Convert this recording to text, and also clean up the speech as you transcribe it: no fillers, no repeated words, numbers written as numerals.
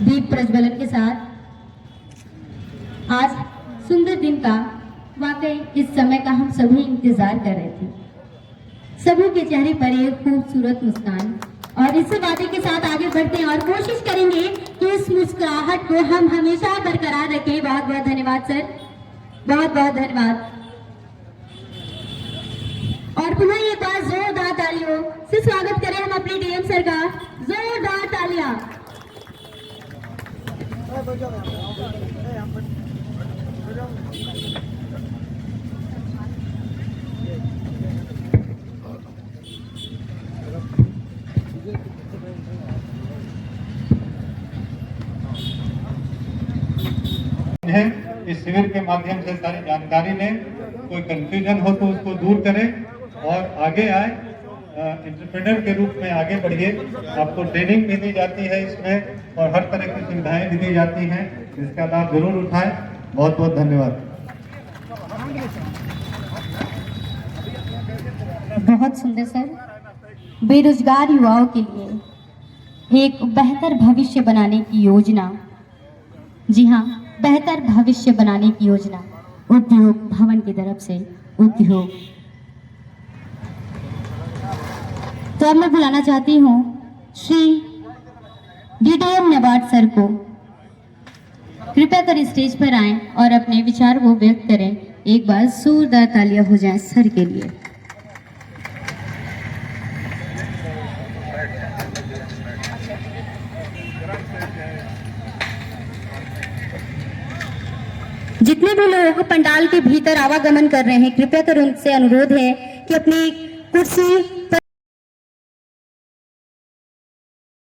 दीप प्रज्वलन के साथ आज सुंदर दिन का वाकई इस समय का हम सभी इंतजार कर रहे थे। सभी के चेहरे पर एक खूबसूरत मुस्कान और इस वादे के साथ आगे बढ़ते हैं और कोशिश करेंगे कि इस मुस्कुराहट को हम हमेशा बरकरार रखें। बहुत बहुत धन्यवाद सर, बहुत बहुत धन्यवाद। और पुनः एक बार जोरदार तालियों से स्वागत करें हम अपने डीएम सर का। जोरदार तालियां। इस शिविर के माध्यम से सारी जानकारी लें, कोई कंफ्यूजन हो तो उसको दूर करें और आगे आए, एंटरप्रेन्योर के रूप में आगे बढ़िए। आपको ट्रेनिंग भी दी जाती है इसमें और हर तरह की सुविधाएं भी दी जाती हैं, इसका लाभ जरूर उठाएं। बहुत बहुत धन्यवाद। बहुत सुंदर सर। बेरोजगार युवाओं के लिए एक बेहतर भविष्य बनाने की योजना, जी हाँ, बेहतर भविष्य बनाने की योजना उद्योग भवन की तरफ से उद्योग। तो अब मैं बुलाना चाहती हूँ श्री डीडीएम नबार्ड सर को। कृपया कर स्टेज पर आएं और अपने विचार को व्यक्त करें। एक बार जोरदार तालियां हो जाएं सर के लिए। जितने भी लोग पंडाल के भीतर आवागमन कर रहे हैं, कृपया कर उनसे अनुरोध है कि अपनी कुर्सी